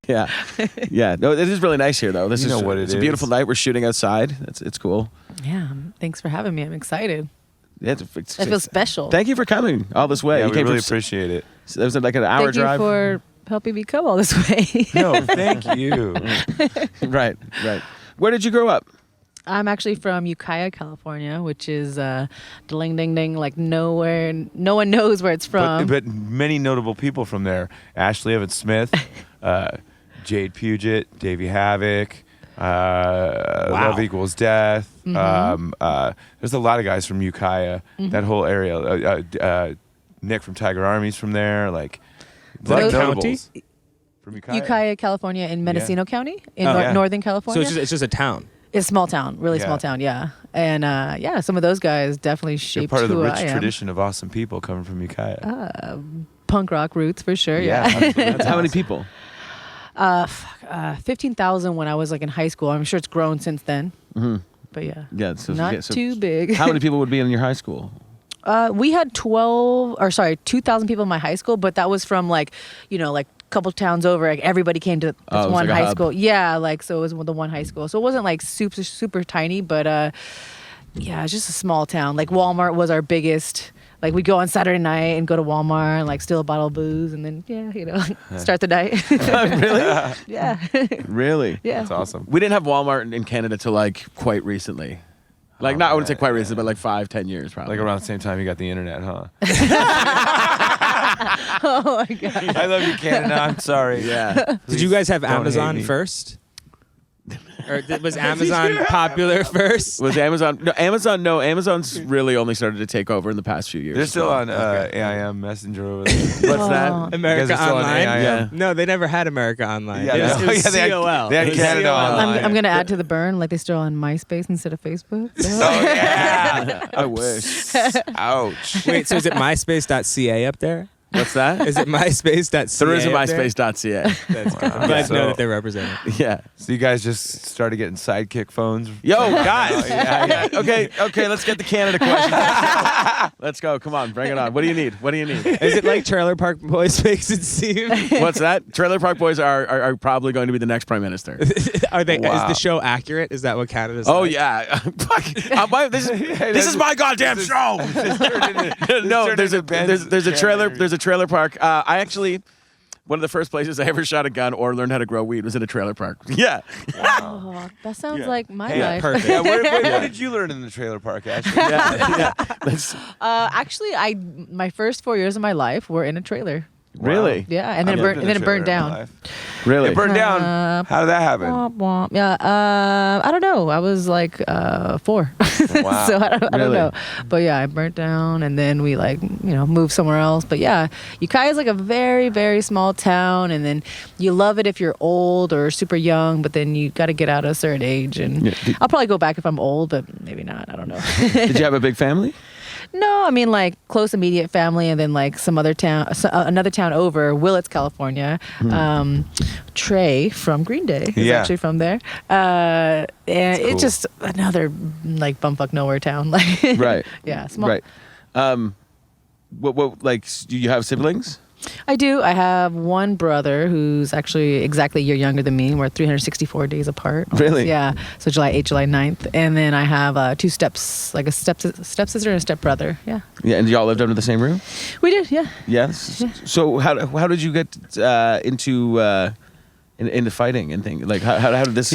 Yeah. Yeah. No, it is really nice here, though. This You is know what it it's a is. beautiful night. We're shooting outside. It's cool. Yeah, thanks for having me. I'm excited. Yeah, I feel special. Thank you for coming all this way. Yeah, You we came really from, appreciate it. It was like an hour Thank drive. you for helping me come all this way. No, thank you. Right. Where did you grow up? I'm actually from Ukiah, California, which is ding ding ding, like nowhere. No one knows where it's from. But many notable people from there: Ashlee Evans-Smith, Jade Puget, Davey Havoc, Love Equals Death. There's a lot of guys from Ukiah. That whole area. Nick from Tiger Army's from there. Like a lot of notables from Ukiah. Ukiah, California, in Mendocino County, in Northern So California. it's just a town. It's a small town, really small town, yeah. And some of those guys definitely They're shaped part of the who rich I am. tradition of awesome people coming from Ukiah. Punk rock roots for sure, yeah. absolutely. How many people? 15,000 when I was like in high school. I'm sure it's grown since then. But yeah, Yeah. So, not too big. How many people would be in your high school? We had 2,000 people in my high school, but that was from like couple towns over. Like everybody came to this it was one like a high hub. school. Yeah, like so it was the one high school. So it wasn't like super super tiny, but yeah, it's just a small town. Like Walmart was our biggest. Like we'd go on Saturday night and go to Walmart and like steal a bottle of booze and then start the night. Really? Yeah. Really? Yeah. That's awesome. We didn't have Walmart in Canada till like quite recently. Like I wouldn't say quite recently, but like 5-10 years probably. Like around the same time you got the internet, huh? Oh my god. I love you, Canada. I'm sorry. Yeah. Did you guys have don't hate Amazon me. first? Or was Amazon popular first? Was Amazon? No, Amazon's really only started to take over in the past few years. They're still on AIM Messenger over there. What's that? America You guys are still on Online? AIM? Yeah. No, they never had America Online. Yeah, it was, no. it was Yeah, they had- COL. they had It was Canada COL. Online. I'm gonna add to the burn. Like they still on MySpace instead of Facebook. Oh yeah. I wish. Ouch. Wait, so is it myspace.ca up there? What's that? Is it myspace.ca? There is a up there? myspace.ca. That's good. I'm glad to know that they're represented. Yeah. So you guys just started getting sidekick phones? Yo, guys. yeah. Okay, let's get the Canada question. Let's go. Come on, bring it on. What do you need? Is it like Trailer Park Boys makes it seem? What's that? Trailer Park Boys are probably going to be the next prime minister. Are they? Wow. Is the show accurate? Is that what Canada's Oh like? yeah. Fuck. This is my goddamn show. No, there's a trailer park. I actually, one of the first places I ever shot a gun or learned how to grow weed was in a trailer park. Yeah. Oh, that sounds like my Hey, life. perfect. Yeah, what did you learn in the trailer park, Ashley? Yeah. Actually, my first 4 years of my life were in a trailer. Really? Yeah, and then I've lived in a it burned trailer in my down. life. Really? It burned down. How did that happen? Womp, womp. Yeah, I don't know. I was like 4, Wow. so I don't Really? know. But yeah, I burnt down, and then we moved somewhere else. But yeah, Ukiah is like a very very small town, and then you love it if you're old or super young, but then you got to get out at a certain age. And Yeah, I'll probably go back if I'm old, but maybe not. I don't know. Did you have a big family? No, I mean like close immediate family, and then like some other town, another town over, Willits, California. Trey from Green Day is actually from there, and cool. it's just another like bumfuck nowhere town. Like, Right. yeah, small. Right. What like do you have siblings? I do. I have one brother who's actually exactly a year younger than me. We're 364 days apart. Really? Yeah. So July 8th, July 9th. And then I have two steps, like a stepsister and a stepbrother. Yeah. Yeah, and y'all lived under the same roof? We did, yeah. Yes. So how did you get into fighting and things? Like how did this?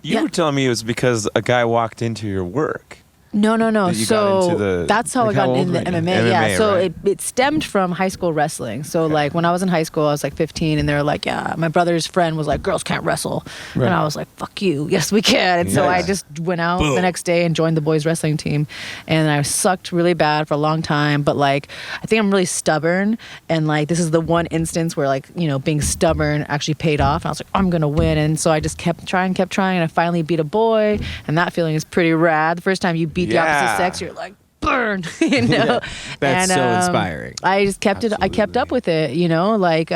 You were telling me it was because a guy walked into your work. No. That you got into So the- that's how Like I how got old into were you? MMA. Yeah. MMA, So right? it stemmed from high school wrestling. So like when I was in high school, I was like 15, and they were like, yeah, my brother's friend was like, girls can't wrestle. Right. And I was like, fuck you. Yes, we can. And so I Nice. just went out the next day and joined the boys wrestling team. And I sucked really bad for a long time. But like, I think I'm really stubborn. And like, this is the one instance where like, being stubborn actually paid off. And I was like, I'm going to win. And so I just kept trying. And I finally beat a boy. And that feeling is pretty rad. The first time you beat the opposite sex, you're like, burn, That's so inspiring. I just kept it. I kept up with it, like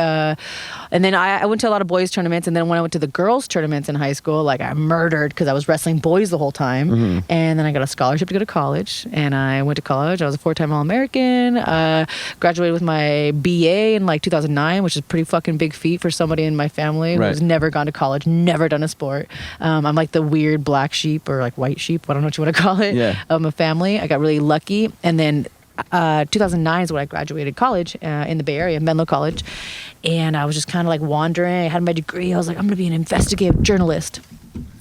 And then I went to a lot of boys tournaments, and then when I went to the girls tournaments in high school, like I murdered because I was wrestling boys the whole time. And then I got a scholarship to go to college, and I went to college. I was a 4-time All-American. Graduated with my BA in like 2009, which is a pretty fucking big feat for somebody in my family who's never gone to college, never done a sport. I'm like the weird black sheep or like white sheep, I don't know what you want to call it, of my family. I got really lucky, and then 2009 is when I graduated college in the Bay Area, Menlo College, and I was just kind of like wandering. I had my degree. I was like, I'm going to be an investigative journalist.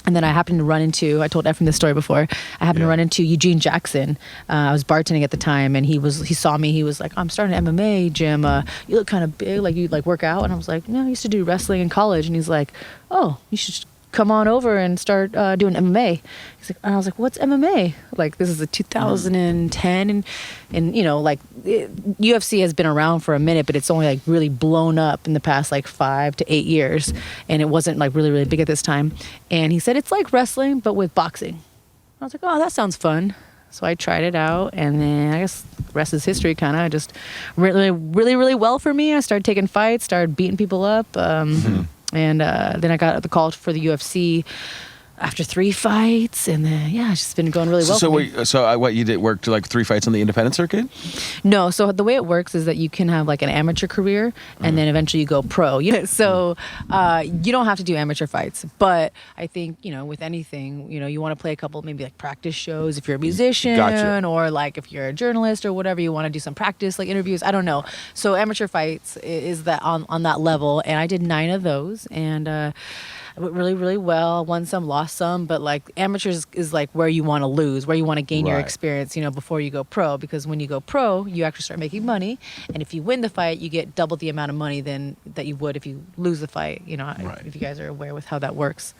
And then I happened to run into, I told Efrem this story before, I happened to run into Eugene Jackson. I was bartending at the time, and he saw me. He was like, I'm starting an MMA gym. You look kind of big, like you like work out. And I was like, no, I used to do wrestling in college. And he's like, oh, you should come on over and start doing MMA. He's like, and I was like, what's MMA? Like, this is a 2010, and you know, like UFC has been around for a minute, but it's only like really blown up in the past like 5 to 8 years, and it wasn't like really big at this time. And he said it's like wrestling but with boxing. I was like, oh, that sounds fun. So I tried it out, and then I guess the rest is history. Kind of just really well for me. I started taking fights, started beating people up. And then I got the call for the UFC after 3 fights, and then it's just been going really well. So what you did work to like 3 fights on the independent circuit? No, so the way it works is that you can have like an amateur career, and then eventually you go pro. So you don't have to do amateur fights, but I think with anything, you want to play a couple maybe like practice shows if you're a musician, or like if you're a journalist or whatever, you want to do some practice like interviews. I don't know. So amateur fights is that on that level, and I did 9 of those, and I went really well. Won some, lost some, but like amateurs is like where you want to lose, where you want to gain your experience, before you go pro. Because when you go pro, you actually start making money, and if you win the fight, you get double the amount of money that you would if you lose the fight. If you guys are aware with how that works.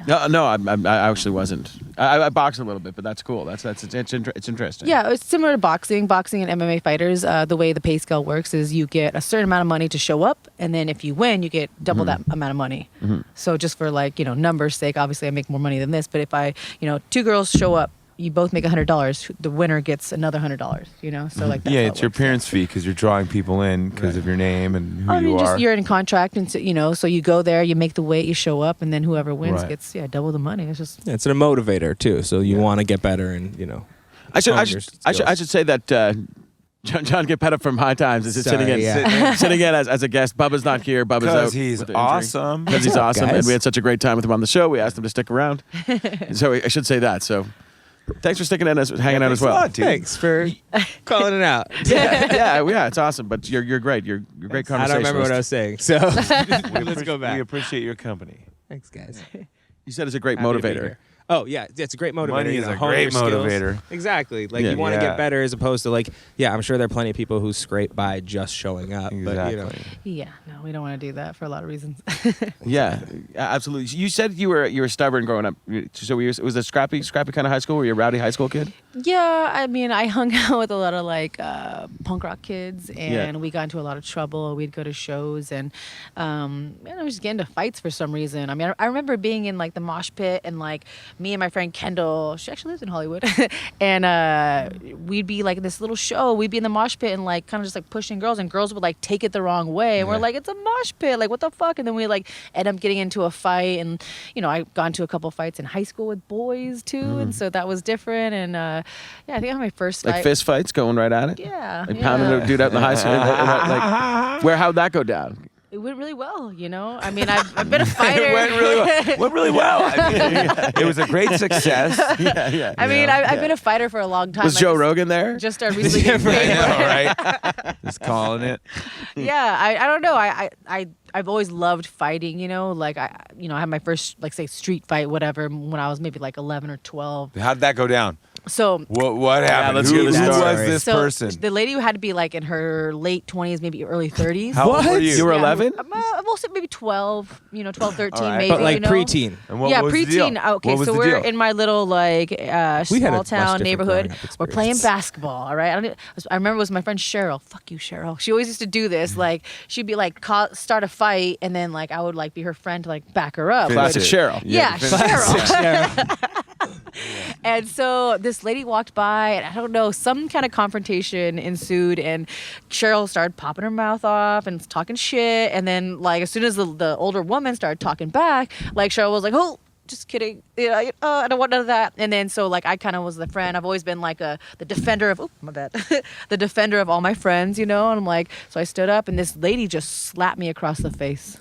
Yeah. No, I actually wasn't. I boxed a little bit, but that's cool. It's interesting. Yeah, it's similar to boxing. Boxing and MMA fighters, the way the pay scale works is you get a certain amount of money to show up, and then if you win, you get double that amount of money. So just for like numbers' sake, obviously I make more money than this. But if I 2 girls show up, you both make $100. The winner gets another $100. So like that's it's your appearance fee because you're drawing people in because of your name and who you are. Just you're in contract, and so you go there, you make the weight, you show up, and then whoever wins gets double the money. It's just it's a motivator too. So you want to get better, and I should say that. Jon Cappetta from High Times is sitting in as a guest. Bubba's not here. Bubba's out. He's awesome. Because he's awesome, and we had such a great time with him on the show. We asked him to stick around. So I should say that. So thanks for sticking in and hanging out as well. Thanks for calling it out. Yeah, it's awesome. But you're great. You're a great conversationalist. I don't remember what I was saying. So let's go back. We appreciate your company. Thanks, guys. You said it's a great motivator. Oh, yeah. It's a great motivator. Money is a great motivator. Exactly. Like, you want to get better as opposed to, like, I'm sure there are plenty of people who scrape by just showing up. Exactly. But, Yeah, no, we don't want to do that for a lot of reasons. Yeah, absolutely. You said you were stubborn growing up. So it was a scrappy kind of high school? Were you a rowdy high school kid? Yeah, I mean, I hung out with a lot of like punk rock kids, and we got into a lot of trouble. We'd go to shows, and I was just getting into fights for some reason. I mean, I remember being in like the mosh pit, and like me and my friend Kendall, she actually lives in Hollywood, and we'd be like in this little show. We'd be in the mosh pit and like kind of just like pushing girls, and girls would like take it the wrong way, and we're like, it's a mosh pit, like what the fuck? And then we like end up getting into a fight, and I got into a couple fights in high school with boys too, and so that was different. And I think I had my first fight. Like fist fights, going right at it. Yeah, like pounding a dude out in the high school. How'd that go down? It went really well, I mean, I've been a fighter. It went really well. I mean, it was a great success. I mean, I've been a fighter for a long time. Was Joe Rogan there? Just started recently. Right? Just calling it. Yeah, I don't know. I've always loved fighting, like I had my first, like, say, street fight, whatever, when I was maybe like 11 or 12. How'd that go down? So what happened? Let's hear the Who story. was this person? The lady who had to be like in her late 20s, maybe early 30s. How old were you? You were 11? We'll say maybe 12, 12, 13, right. maybe. But like preteen. And what was the deal? preteen. Okay, What was so the we're deal? in my little like small town neighborhood. We're playing experience. basketball. All right. I remember it was my friend Cheryl. Fuck you, Cheryl. She always used to do this. Like she'd be like start a fight, and then like I would like be her friend to like back her up. Classic Cheryl. Yeah, Cheryl. And so this lady walked by, and I don't know, some kind of confrontation ensued, and Cheryl started popping her mouth off and talking shit. And then, like, as soon as the older woman started talking back, like, Cheryl was like, oh, just kidding. I don't want none of that. And then so like I kind of was the friend. I've always been like the defender of my bad, the defender of all my friends, And I'm like, so I stood up, and this lady just slapped me across the face.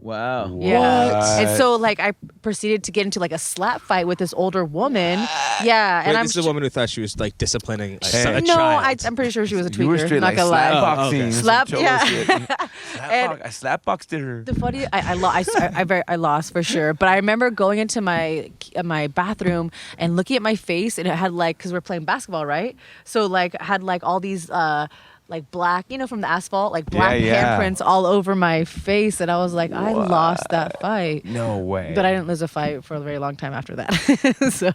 Wow. Yeah. And so like I proceeded to get into like a slap fight with this older woman. Yeah. Wait, And I'm this is a woman who thought she was like disciplining a no, child. I'm pretty sure she was a You were tweaker. straight Not like gonna lie. slap-boxing. Slap, yeah. I slap-boxed her. The funny, I lost for sure. But I remember going into my bathroom and looking at my face, and it had like, because we're playing basketball, right? So like I had like all these like black, from the asphalt, like black handprints all over my face, and I was like, I lost that fight. No way. But I didn't lose a fight for a very long time after that. So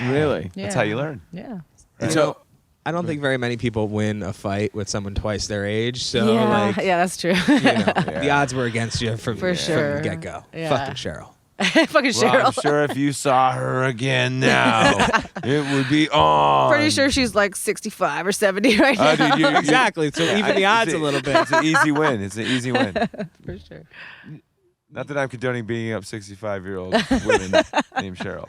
Really? yeah. That's how you learn. Yeah. And so I don't think very many people win a fight with someone twice their age. So yeah, like, that's true. the odds were against you from For sure. the get go. Yeah. Fucking Cheryl. Fucking Well, Cheryl. I'm sure if you saw her again now, it would be on. Pretty sure she's like 65 or 70 right now. Dude, Exactly. So even the odds a little bit. It's an easy win. It's an easy win. For sure. Not that I'm condoning beating up 65-year-old women named Cheryl.